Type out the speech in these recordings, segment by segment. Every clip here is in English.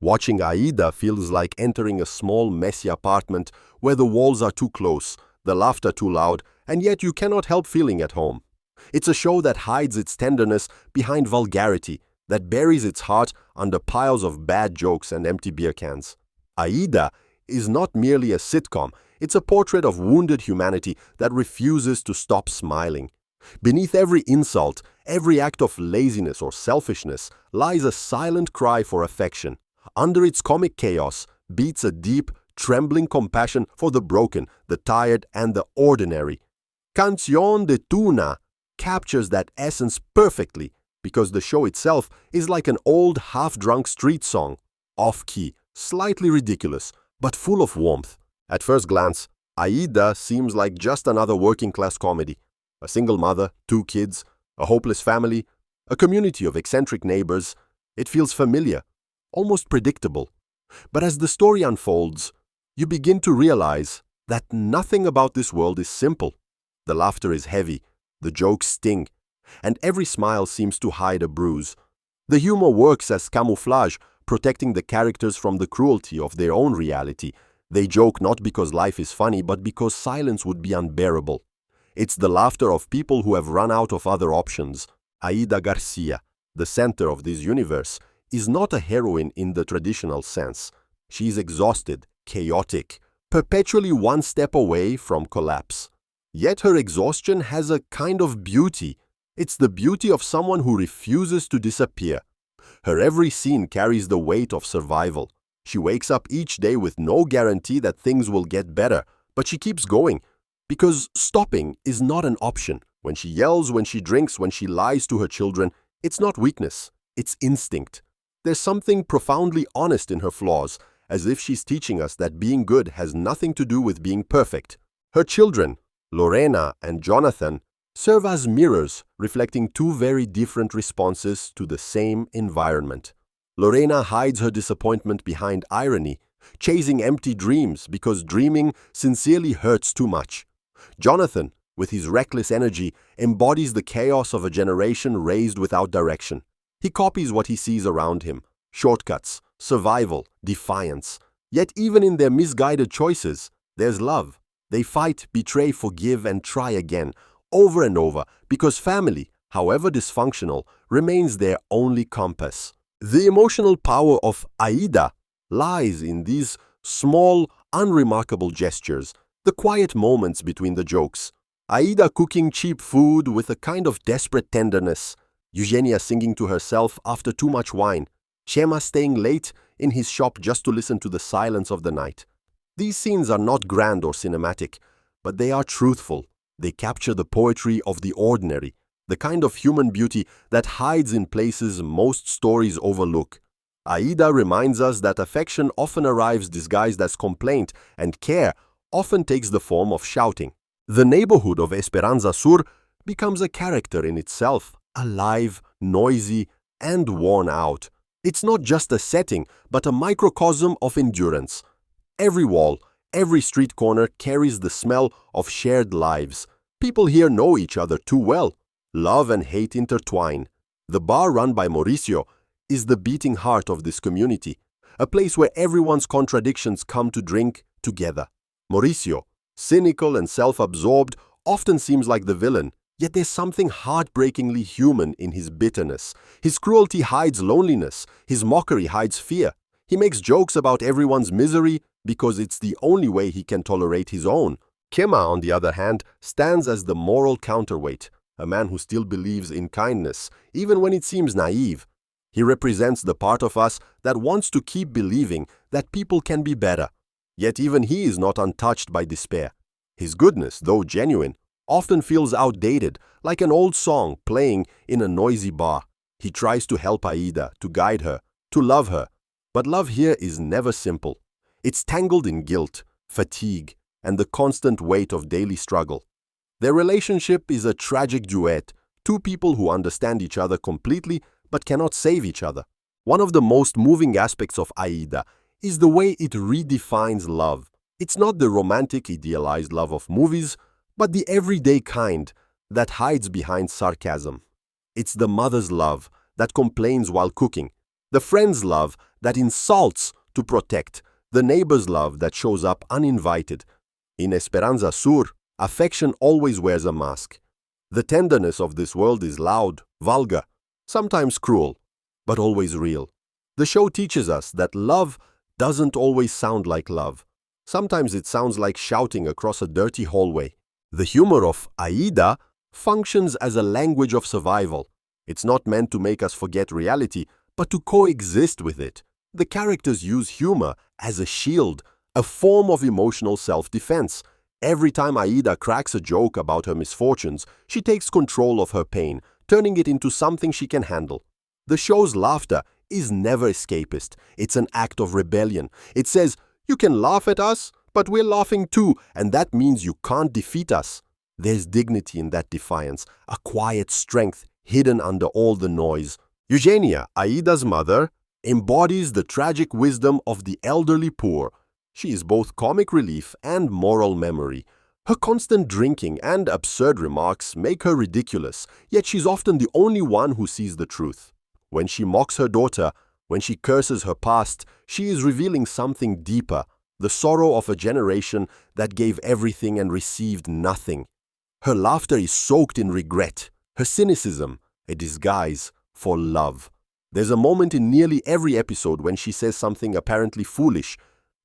Watching Aida feels like entering a small, messy apartment where the walls are too close, the laughter too loud, and yet you cannot help feeling at home. It's a show that hides its tenderness behind vulgarity, that buries its heart under piles of bad jokes and empty beer cans. Aida is not merely a sitcom, it's a portrait of wounded humanity that refuses to stop smiling. Beneath every insult, every act of laziness or selfishness lies a silent cry for affection. Under its comic chaos beats a deep, trembling compassion for the broken, the tired, and the ordinary. Canción de Tuna captures that essence perfectly because the show itself is like an old, half-drunk street song, off-key, slightly ridiculous, but full of warmth. At first glance, Aida seems like just another working-class comedy. A single mother, 2 kids, a hopeless family, a community of eccentric neighbors. It feels familiar, almost predictable. But as the story unfolds, you begin to realize that nothing about this world is simple. The laughter is heavy, the jokes sting, and every smile seems to hide a bruise. The humor works as camouflage, protecting the characters from the cruelty of their own reality. They joke not because life is funny, but because silence would be unbearable. It's the laughter of people who have run out of other options. Aida Garcia, the center of this universe, is not a heroine in the traditional sense. She is exhausted, chaotic, perpetually one step away from collapse. Yet her exhaustion has a kind of beauty. It's the beauty of someone who refuses to disappear. Her every scene carries the weight of survival. She wakes up each day with no guarantee that things will get better, but she keeps going. Because stopping is not an option. When she yells, when she drinks, when she lies to her children, it's not weakness, it's instinct. There's something profoundly honest in her flaws, as if she's teaching us that being good has nothing to do with being perfect. Her children, Lorena and Jonathan, serve as mirrors reflecting 2 very different responses to the same environment. Lorena hides her disappointment behind irony, chasing empty dreams because dreaming sincerely hurts too much. Jonathan, with his reckless energy, embodies the chaos of a generation raised without direction. He copies what he sees around him: shortcuts, survival, defiance. Yet even in their misguided choices, there's love. They fight, betray, forgive, and try again, over and over, because family, however dysfunctional, remains their only compass. The emotional power of Aida lies in these small, unremarkable gestures, the quiet moments between the jokes. Aida cooking cheap food with a kind of desperate tenderness, Eugenia singing to herself after too much wine, Chema staying late in his shop just to listen to the silence of the night. These scenes are not grand or cinematic, but they are truthful. They capture the poetry of the ordinary, the kind of human beauty that hides in places most stories overlook. Aida reminds us that affection often arrives disguised as complaint, and care often takes the form of shouting. The neighborhood of Esperanza Sur becomes a character in itself, alive, noisy, and worn out. It's not just a setting, but a microcosm of endurance. Every wall, every street corner carries the smell of shared lives. People here know each other too well. Love and hate intertwine. The bar run by Mauricio is the beating heart of this community, a place where everyone's contradictions come to drink together. Mauricio, cynical and self-absorbed, often seems like the villain, yet there's something heartbreakingly human in his bitterness. His cruelty hides loneliness, his mockery hides fear. He makes jokes about everyone's misery because it's the only way he can tolerate his own. Chema, on the other hand, stands as the moral counterweight, a man who still believes in kindness, even when it seems naive. He represents the part of us that wants to keep believing that people can be better. Yet even he is not untouched by despair. His goodness, though genuine, often feels outdated, like an old song playing in a noisy bar. He tries to help Aida, to guide her, to love her. But love here is never simple. It's tangled in guilt, fatigue, and the constant weight of daily struggle. Their relationship is a tragic duet, 2 people who understand each other completely but cannot save each other. One of the most moving aspects of Aida is the way it redefines love. It's not the romantic, idealized love of movies, but the everyday kind that hides behind sarcasm. It's the mother's love that complains while cooking, The friend's love that insults to protect, the neighbor's love that shows up uninvited. In Esperanza Sur, affection always wears a mask. The tenderness of this world is loud, vulgar, sometimes cruel, but always real. The show teaches us that love doesn't always sound like love. Sometimes it sounds like shouting across a dirty hallway. The humor of Aida functions as a language of survival. It's not meant to make us forget reality, but to coexist with it. The characters use humor as a shield, a form of emotional self-defense. Every time Aida cracks a joke about her misfortunes, she takes control of her pain, turning it into something she can handle. The show's laughter is never escapist. It's an act of rebellion. It says, you can laugh at us, but we're laughing too, and that means you can't defeat us. There's dignity in that defiance, a quiet strength hidden under all the noise. Eugenia, Aida's mother, embodies the tragic wisdom of the elderly poor. She is both comic relief and moral memory. Her constant drinking and absurd remarks make her ridiculous, yet she's often the only one who sees the truth. When she mocks her daughter, when she curses her past, she is revealing something deeper, the sorrow of a generation that gave everything and received nothing. Her laughter is soaked in regret, her cynicism, a disguise for love. There's a moment in nearly every episode when she says something apparently foolish,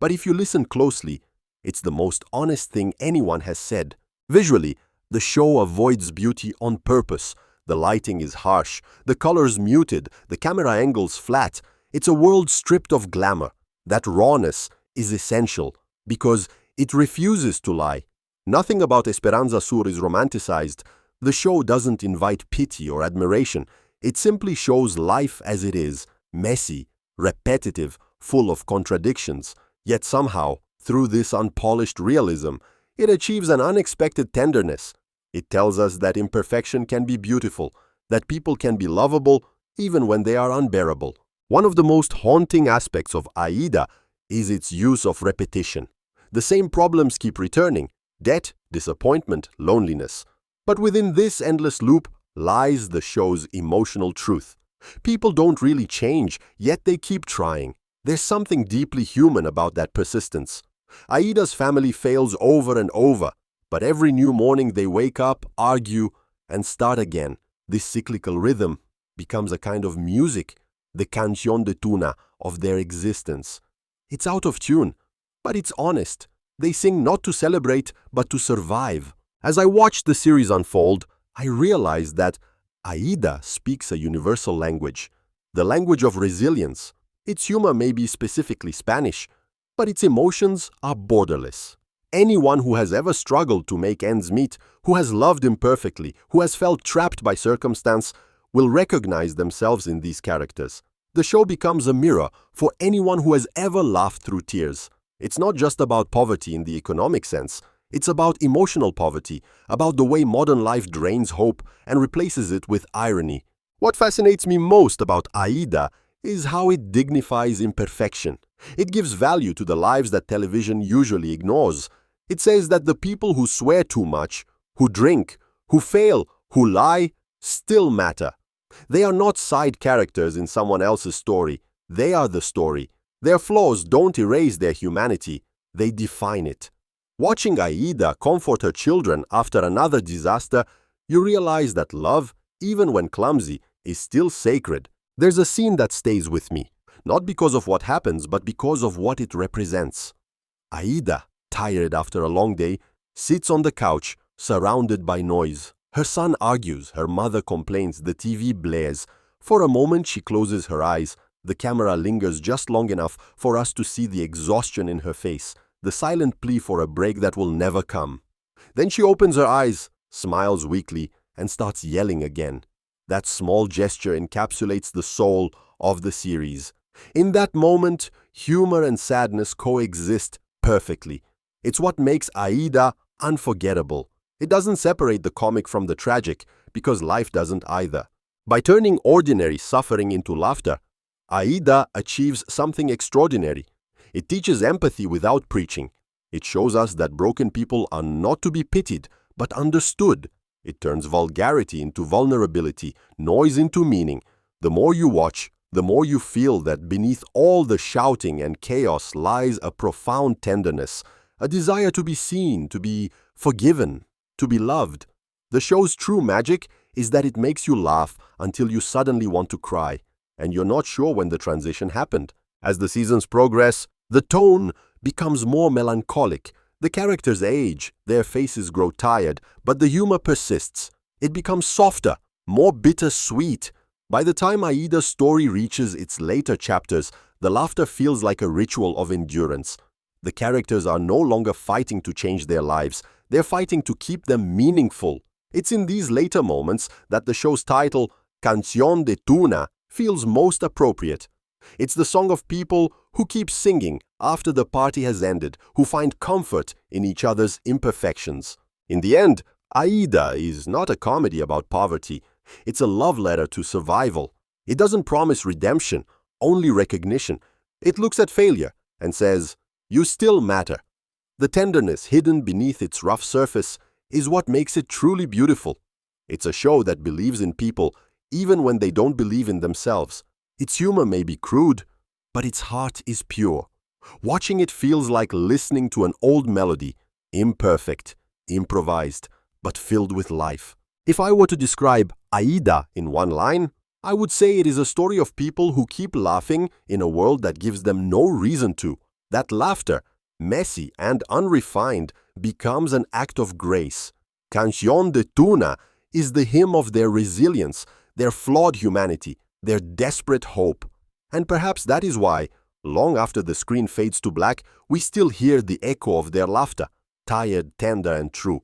but if you listen closely, it's the most honest thing anyone has said. Visually, the show avoids beauty on purpose. The lighting is harsh, the colors muted, the camera angles flat. It's a world stripped of glamour. That rawness is essential because it refuses to lie. Nothing about Esperanza Sur is romanticized. The show doesn't invite pity or admiration. It simply shows life as it is, messy, repetitive, full of contradictions. Yet somehow, through this unpolished realism, it achieves an unexpected tenderness. It tells us that imperfection can be beautiful, that people can be lovable even when they are unbearable. One of the most haunting aspects of Aida is its use of repetition. The same problems keep returning: debt, disappointment, loneliness. But within this endless loop lies the show's emotional truth. People don't really change, yet they keep trying. There's something deeply human about that persistence. Aida's family fails over and over, but every new morning they wake up, argue, and start again. This cyclical rhythm becomes a kind of music, the canción de tuna of their existence. It's out of tune, but it's honest. They sing not to celebrate, but to survive. As I watched the series unfold, I realized that Aida speaks a universal language, the language of resilience. Its humor may be specifically Spanish, but its emotions are borderless. Anyone who has ever struggled to make ends meet, who has loved imperfectly, who has felt trapped by circumstance, will recognize themselves in these characters. The show becomes a mirror for anyone who has ever laughed through tears. It's not just about poverty in the economic sense. It's about emotional poverty, about the way modern life drains hope and replaces it with irony. What fascinates me most about Aida is how it dignifies imperfection. It gives value to the lives that television usually ignores. It says that the people who swear too much, who drink, who fail, who lie, still matter. They are not side characters in someone else's story. They are the story. Their flaws don't erase their humanity. They define it. Watching Aida comfort her children after another disaster, you realize that love, even when clumsy, is still sacred. There's a scene that stays with me, not because of what happens, but because of what it represents. Aida, tired after a long day, sits on the couch, surrounded by noise. Her son argues, her mother complains, the TV blares. For a moment she closes her eyes. The camera lingers just long enough for us to see the exhaustion in her face, the silent plea for a break that will never come. Then she opens her eyes, smiles weakly, and starts yelling again. That small gesture encapsulates the soul of the series. In that moment, humor and sadness coexist perfectly. It's what makes Aida unforgettable. It doesn't separate the comic from the tragic, because life doesn't either. By turning ordinary suffering into laughter, Aida achieves something extraordinary. It teaches empathy without preaching. It shows us that broken people are not to be pitied, but understood. It turns vulgarity into vulnerability, noise into meaning. The more you watch, the more you feel that beneath all the shouting and chaos lies a profound tenderness, a desire to be seen, to be forgiven, to be loved. The show's true magic is that it makes you laugh until you suddenly want to cry, and you're not sure when the transition happened. As the seasons progress, the tone becomes more melancholic. The characters age, their faces grow tired, but the humor persists. It becomes softer, more bittersweet. By the time Aida's story reaches its later chapters, the laughter feels like a ritual of endurance. The characters are no longer fighting to change their lives, they're fighting to keep them meaningful. It's in these later moments that the show's title, Canción de Tuna, feels most appropriate. It's the song of people who keep singing after the party has ended, who find comfort in each other's imperfections. In the end, Aida is not a comedy about poverty. It's a love letter to survival. It doesn't promise redemption, only recognition. It looks at failure and says, "You still matter." The tenderness hidden beneath its rough surface is what makes it truly beautiful. It's a show that believes in people even when they don't believe in themselves. Its humor may be crude, but its heart is pure. Watching it feels like listening to an old melody, imperfect, improvised, but filled with life. If I were to describe Aida in one line, I would say it is a story of people who keep laughing in a world that gives them no reason to. That laughter, messy and unrefined, becomes an act of grace. Canción de Tuna is the hymn of their resilience, their flawed humanity, their desperate hope. And perhaps that is why, long after the screen fades to black, we still hear the echo of their laughter, tired, tender, and true.